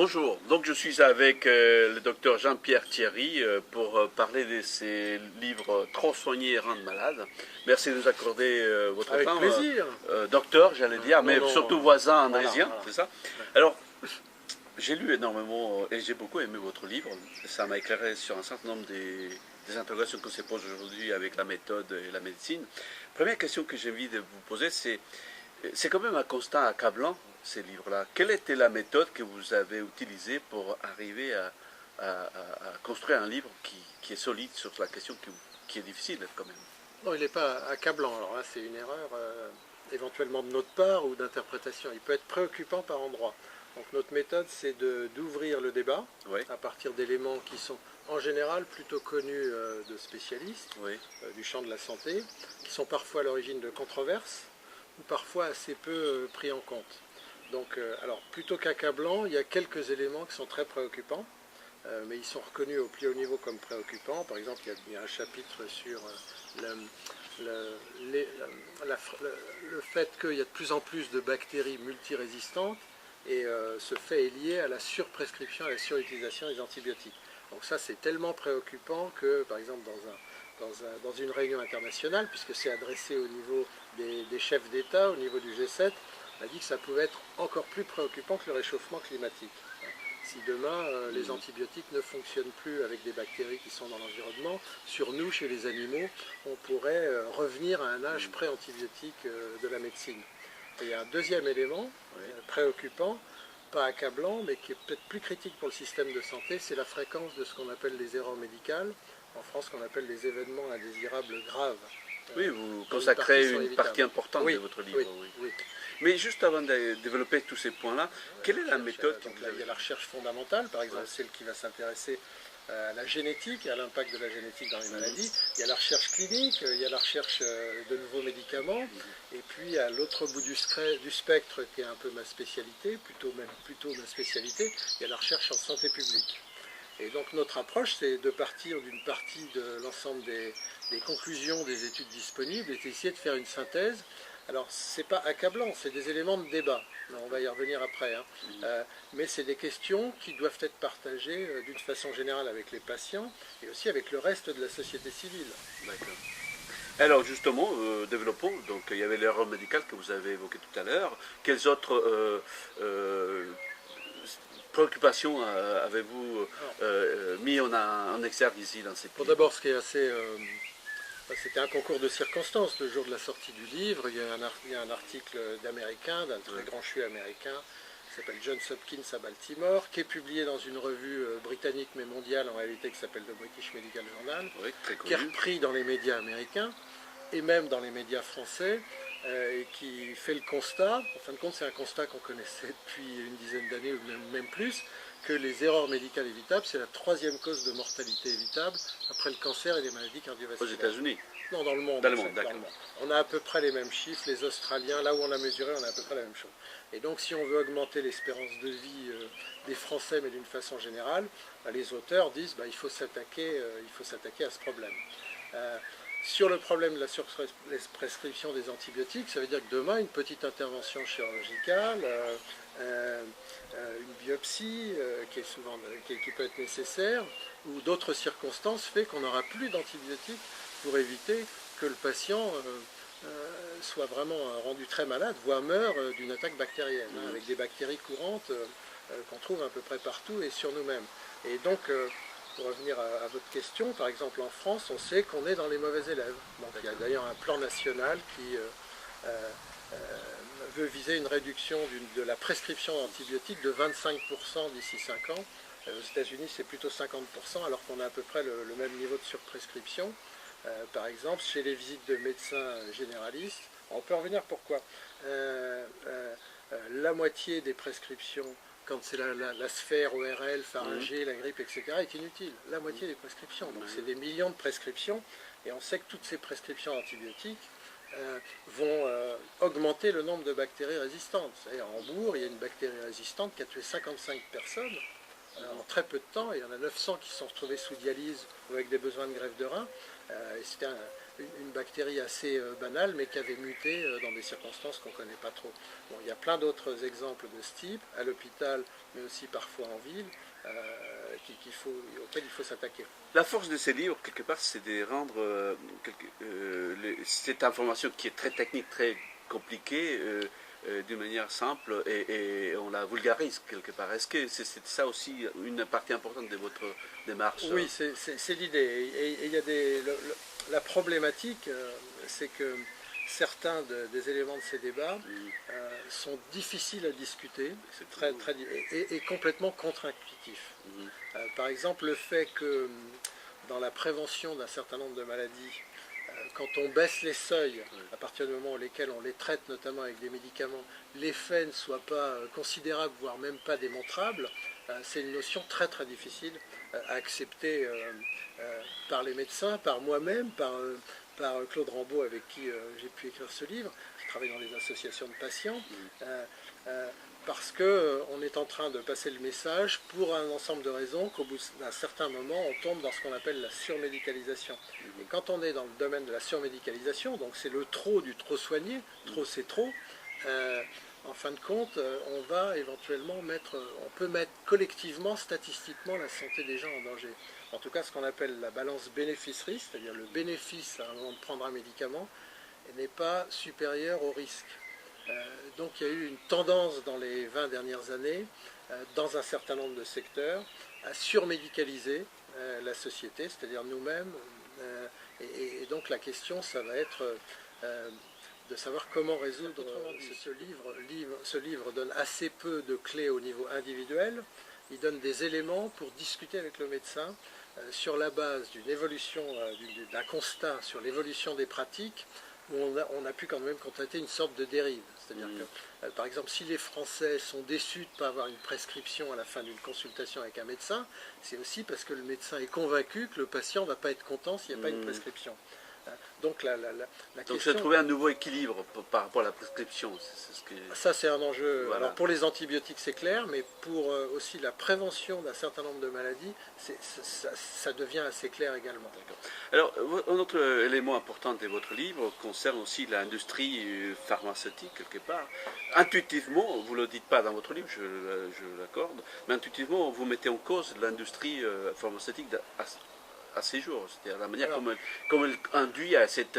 Bonjour, donc je suis avec le docteur Jean-Pierre Thierry pour parler de ses livres Trop soigner et rendre malade. Merci de nous accorder votre Avec temps. plaisir. Docteur, j'allais dire, mais non, surtout voisin andrésien, voilà. c'est ça? Alors, j'ai lu énormément et j'ai beaucoup aimé votre livre. Ça m'a éclairé sur un certain nombre des interrogations que se posent aujourd'hui avec la méthode et la médecine. Première question que j'ai envie de vous poser, c'est quand même un constat accablant, ces livres-là. Quelle était la méthode que vous avez utilisée pour arriver à construire un livre qui est solide sur la question qui est difficile quand même? Non, il n'est pas accablant. Alors là, c'est une erreur éventuellement de notre part ou d'interprétation. Il peut être préoccupant par endroits. Donc notre méthode, c'est d'ouvrir le débat Oui, à partir d'éléments qui sont en général plutôt connus de spécialistes oui, du champ de la santé, qui sont parfois à l'origine de controverses ou parfois assez peu pris en compte. Donc, alors plutôt qu'accablant, il y a quelques éléments qui sont très préoccupants. Mais ils sont reconnus au plus haut niveau comme préoccupants. Par exemple, il y a un chapitre sur le fait qu'il y a de plus en plus de bactéries multirésistantes, et ce fait est lié à la surprescription, à la surutilisation des antibiotiques. Donc ça, c'est tellement préoccupant que, par exemple, dans une réunion internationale, puisque c'est adressé au niveau des chefs d'État, au niveau du G7, on a dit que ça pouvait être encore plus préoccupant que le réchauffement climatique. Si demain les antibiotiques ne fonctionnent plus avec des bactéries qui sont dans l'environnement, sur nous, chez les animaux, on pourrait revenir à un âge pré-antibiotique de la médecine. Et il y a un deuxième élément préoccupant, pas accablant, mais qui est peut-être plus critique pour le système de santé, c'est la fréquence de ce qu'on appelle les erreurs médicales, en France qu'on appelle les événements indésirables graves. oui, vous consacrez une partie importante oui, de votre livre. oui, Oui. oui. Mais juste avant de développer tous ces points-là, quelle est la méthode que Donc vous là, il y avez? a la recherche fondamentale, par exemple, celle qui va s'intéresser à la génétique et à l'impact de la génétique dans les maladies. Il y a la recherche clinique, il y a la recherche de nouveaux médicaments, et puis à l'autre bout du spectre, qui est un peu ma spécialité, plutôt ma spécialité, il y a la recherche en santé publique. Et donc notre approche, c'est de partir d'une partie de l'ensemble des conclusions des études disponibles et d'essayer de faire une synthèse. Alors, c'est pas accablant, c'est des éléments de débat. On va y revenir après. Mais c'est des questions qui doivent être partagées d'une façon générale avec les patients et aussi avec le reste de la société civile. D'accord. Alors justement, développons. Donc il y avait l'erreur médicale que vous avez évoquée tout à l'heure. Quelles autres préoccupations avez-vous mis en exergue ici dans cette Pour livre? d'abord, ce qui est assez... c'était un concours de circonstances le jour de la sortie du livre. Il y a un article d'Américain, d'un très grand chuet américain, qui s'appelle Johns Hopkins à Baltimore, qui est publié dans une revue britannique mais mondiale en réalité, qui s'appelle The British Medical Journal, Oui, très qui est connu. repris dans les médias américains et même dans les médias français, et qui fait le constat, en fin de compte c'est un constat qu'on connaissait depuis une dizaine d'années ou même plus, que les erreurs médicales évitables, c'est la troisième cause de mortalité évitable après le cancer et les maladies Aux cardiovasculaires. États-Unis? Non, dans le monde. Dans le monde, d'accord. On a à peu près les mêmes chiffres, les Australiens, là où on a mesuré, on a à peu près la même chose. Et donc si on veut augmenter l'espérance de vie des Français, mais d'une façon générale, les auteurs disent il faut s'attaquer à ce problème. Sur le problème de la surprescription des antibiotiques, ça veut dire que demain, une petite intervention chirurgicale, une biopsie qui peut être nécessaire, ou d'autres circonstances fait qu'on n'aura plus d'antibiotiques pour éviter que le patient soit vraiment rendu très malade, voire meure d'une attaque bactérienne, avec des bactéries courantes qu'on trouve à peu près partout et sur nous-mêmes. Et donc, pour revenir à votre question, par exemple en France, on sait qu'on est dans les mauvais élèves. Donc, il y a d'ailleurs un plan national qui veut viser une réduction de la prescription d'antibiotiques de 25% d'ici 5 ans. Aux États-Unis, c'est plutôt 50%, alors qu'on a à peu près le même niveau de surprescription. Par exemple, chez les visites de médecins généralistes, on peut en revenir pourquoi. La moitié des prescriptions, quand c'est la sphère ORL, pharyngée, la grippe, etc., est inutile. La moitié des prescriptions. Donc c'est des millions de prescriptions, et on sait que toutes ces prescriptions antibiotiques vont augmenter le nombre de bactéries résistantes. À Hambourg, il y a une bactérie résistante qui a tué 55 personnes en très peu de temps, et il y en a 900 qui se sont retrouvés sous dialyse ou avec des besoins de greffe de rein. une bactérie assez banale, mais qui avait muté dans des circonstances qu'on ne connaît pas trop. Bon, il y a plein d'autres exemples de ce type, à l'hôpital, mais aussi parfois en ville, auxquels il faut s'attaquer. La force de ces livres, quelque part, c'est de rendre cette information qui est très technique, très compliquée, d'une manière simple et on la vulgarise quelque part. Est-ce que c'est ça aussi une partie importante de votre démarche? Oui, c'est l'idée. Et il y a la problématique, c'est que certains des éléments de ces débats sont difficiles à discuter et complètement contre-intuitifs. Par exemple, le fait que dans la prévention d'un certain nombre de maladies, quand on baisse les seuils, à partir du moment auquel on les traite, notamment avec des médicaments, l'effet ne soit pas considérable, voire même pas démontrable, c'est une notion très très difficile à accepter par les médecins, par moi-même, par Claude Rambaud avec qui j'ai pu écrire ce livre, qui travaille dans les associations de patients, parce qu'on est en train de passer le message pour un ensemble de raisons qu'au bout d'un certain moment, on tombe dans ce qu'on appelle la surmédicalisation. Et quand on est dans le domaine de la surmédicalisation, donc c'est le trop du trop soigné, trop c'est trop, en fin de compte, on va éventuellement on peut mettre collectivement, statistiquement, la santé des gens en danger. En tout cas, ce qu'on appelle la balance bénéfice-risque, c'est-à-dire le bénéfice à un moment de prendre un médicament, n'est pas supérieur au risque. Donc il y a eu une tendance dans les 20 dernières années, dans un certain nombre de secteurs, à surmédicaliser la société, c'est-à-dire nous-mêmes. Et donc la question, ça va être de savoir comment résoudre. Autrement dit, ce livre donne assez peu de clés au niveau individuel. Il donne des éléments pour discuter avec le médecin sur la base d'une évolution, d'un constat sur l'évolution des pratiques, où on a pu quand même constater une sorte de dérive. C'est-à-dire que, par exemple, si les Français sont déçus de ne pas avoir une prescription à la fin d'une consultation avec un médecin, c'est aussi parce que le médecin est convaincu que le patient ne va pas être content s'il n'y a pas une prescription. Donc Donc c'est trouver un nouveau équilibre par rapport à la prescription. Ça c'est un enjeu. Voilà. Alors pour les antibiotiques c'est clair, mais pour aussi la prévention d'un certain nombre de maladies, ça devient assez clair également. Alors un autre élément important de votre livre concerne aussi l'industrie pharmaceutique quelque part. Intuitivement, vous ne le dites pas dans votre livre, je l'accorde, mais intuitivement vous mettez en cause l'industrie pharmaceutique à ces jours, c'est-à-dire la manière comme elle induit à cette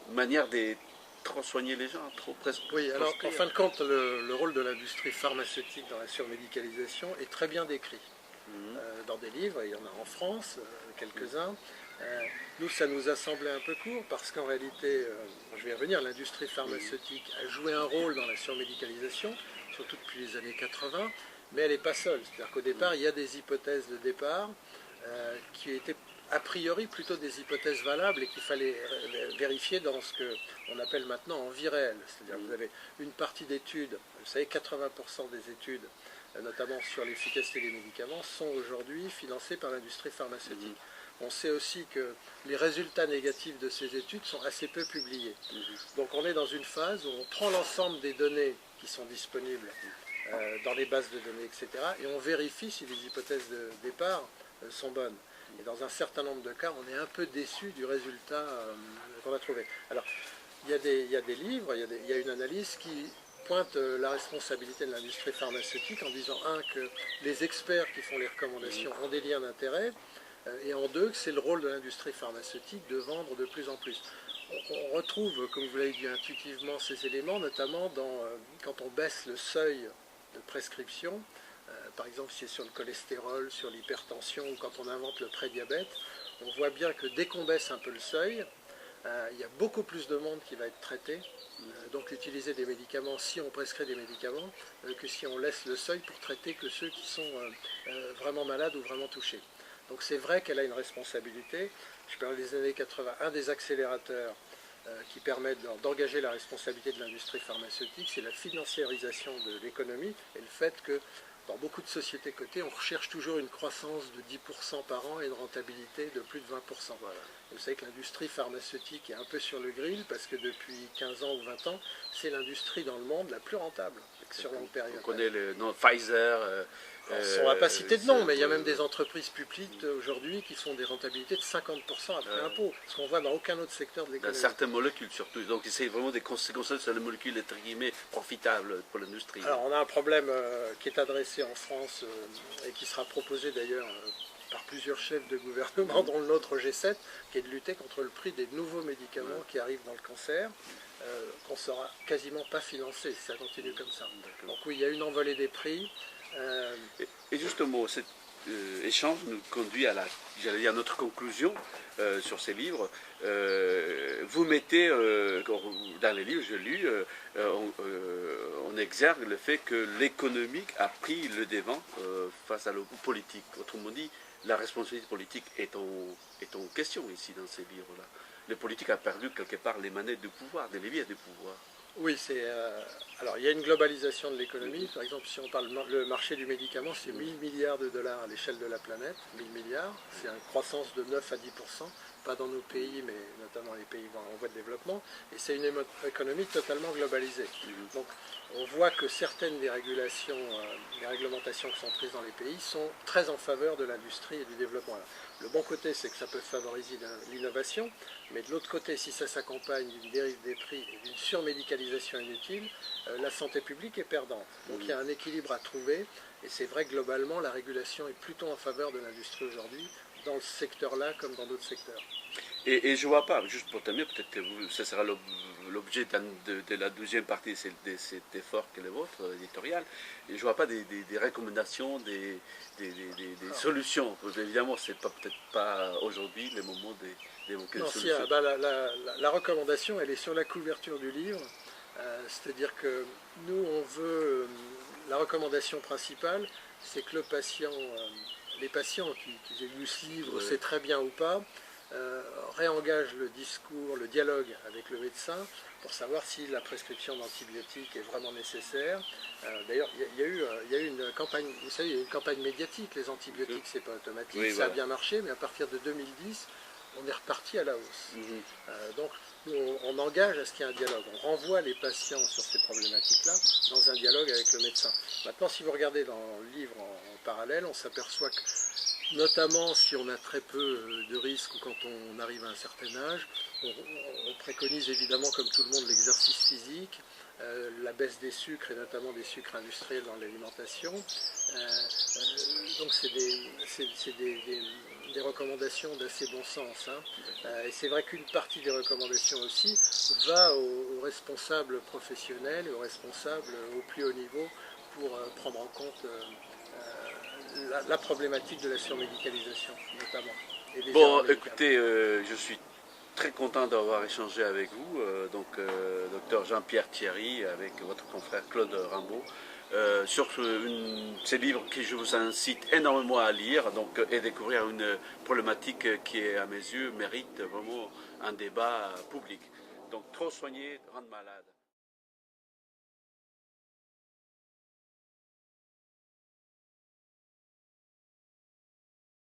manière de trop soigner les gens, trop presque. Oui, alors en fin de compte, le rôle de l'industrie pharmaceutique dans la surmédicalisation est très bien décrit dans des livres, il y en a en France, quelques-uns. Nous, ça nous a semblé un peu court parce qu'en réalité, je vais y revenir, l'industrie pharmaceutique a joué un rôle dans la surmédicalisation, surtout depuis les années 80, mais elle n'est pas seule. C'est-à-dire qu'au départ, il y a des hypothèses de départ qui étaient a priori plutôt des hypothèses valables et qu'il fallait vérifier dans ce qu'on appelle maintenant en vie réelle. C'est-à-dire que vous avez une partie d'études, vous savez 80% des études, notamment sur l'efficacité des médicaments, sont aujourd'hui financées par l'industrie pharmaceutique. On sait aussi que les résultats négatifs de ces études sont assez peu publiés. Donc on est dans une phase où on prend l'ensemble des données qui sont disponibles dans les bases de données, etc. et on vérifie si les hypothèses de départ sont bonnes. Et dans un certain nombre de cas, on est un peu déçu du résultat qu'on a trouvé. Alors, il y a des livres, il y a une analyse qui pointe la responsabilité de l'industrie pharmaceutique en disant, un, que les experts qui font les recommandations ont des liens d'intérêt, et en deux, que c'est le rôle de l'industrie pharmaceutique de vendre de plus en plus. On retrouve, comme vous l'avez dit intuitivement, ces éléments, notamment quand on baisse le seuil de prescription. Par exemple, si c'est sur le cholestérol, sur l'hypertension, ou quand on invente le prédiabète, on voit bien que dès qu'on baisse un peu le seuil, il y a beaucoup plus de monde qui va être traité. Donc utiliser des médicaments, si on prescrit des médicaments, que si on laisse le seuil pour traiter que ceux qui sont vraiment malades ou vraiment touchés. Donc c'est vrai qu'elle a une responsabilité. Je parle des années 80, un des accélérateurs qui permettent d'engager la responsabilité de l'industrie pharmaceutique, c'est la financiarisation de l'économie et le fait que dans beaucoup de sociétés cotées, on recherche toujours une croissance de 10% par an et une rentabilité de plus de 20%. Voilà. Vous savez que l'industrie pharmaceutique est un peu sur le grill parce que depuis 15 ans ou 20 ans, c'est l'industrie dans le monde la plus rentable sur longue période. On connaît le nom Pfizer, On ne va pas citer de nom, mais il y a même des entreprises publiques aujourd'hui qui font des rentabilités de 50% après impôt, ce qu'on voit dans aucun autre secteur de l'économie. Dans certaines molécules surtout, donc c'est vraiment des conséquences sur les molécules entre guillemets profitables pour l'industrie. Alors on a un problème qui est adressé en France et qui sera proposé d'ailleurs par plusieurs chefs de gouvernement, dont le nôtre G7, qui est de lutter contre le prix des nouveaux médicaments qui arrivent dans le cancer, qu'on ne saura quasiment pas financer si ça continue comme ça. Donc oui, il y a une envolée des prix. Et justement, cet échange nous conduit à notre conclusion sur ces livres. Vous mettez, dans les livres, je lis, on exergue le fait que l'économique a pris le devant face à la politique. Autrement dit, la responsabilité politique est en question ici dans ces livres-là. Le politique a perdu quelque part les manettes du pouvoir, des leviers du pouvoir. Oui, alors il y a une globalisation de l'économie. Par exemple, si on parle le marché du médicament, c'est 1000 milliards de dollars à l'échelle de la planète. 1000 milliards, c'est une croissance de 9 à 10%, pas dans nos pays, mais notamment les pays en voie de développement. Et c'est une économie totalement globalisée. Donc on voit que certaines des régulations, des réglementations qui sont prises dans les pays sont très en faveur de l'industrie et du développement. Le bon côté, c'est que ça peut favoriser l'innovation, mais de l'autre côté, si ça s'accompagne d'une dérive des prix et d'une surmédicalisation inutile, la santé publique est perdante. Donc il y a un équilibre à trouver, et c'est vrai que globalement, la régulation est plutôt en faveur de l'industrie aujourd'hui, dans ce secteur-là comme dans d'autres secteurs. Et je ne vois pas, juste pour terminer, peut-être que ce sera l'objet de la deuxième partie de cet effort que le vôtre, éditorial, et je ne vois pas des recommandations, des solutions. Évidemment, ce n'est peut-être pas aujourd'hui le moment d'évoquer des solutions. Non, la recommandation, elle est sur la couverture du livre, c'est-à-dire que nous, on veut, la recommandation principale, c'est que le patient, les patients qui aient lu ce livre, c'est très bien ou pas, réengage le discours, le dialogue avec le médecin pour savoir si la prescription d'antibiotiques est vraiment nécessaire. D'ailleurs, il y a eu une campagne, vous savez, il y a eu une campagne médiatique, les antibiotiques, c'est pas automatique, oui, ça a bien marché, mais à partir de 2010, on est reparti à la hausse. Donc, on engage à ce qu'il y ait un dialogue. On renvoie les patients sur ces problématiques-là dans un dialogue avec le médecin. Maintenant, si vous regardez dans le livre en parallèle, on s'aperçoit que, notamment si on a très peu de risques ou quand on arrive à un certain âge, on préconise évidemment, comme tout le monde, l'exercice physique, la baisse des sucres et notamment des sucres industriels dans l'alimentation. Donc c'est des recommandations d'assez bon sens. Et c'est vrai qu'une partie des recommandations aussi va aux responsables professionnels et aux responsables au plus haut niveau pour prendre en compte la problématique de la surmédicalisation notamment. Bon, écoutez, je suis très content d'avoir échangé avec vous, docteur Jean-Pierre Thierry, avec votre confrère Claude Rambaud, sur ces livres que je vous incite énormément à lire et découvrir une problématique qui, à mes yeux, mérite vraiment un débat public. Donc, trop soigner rend malade.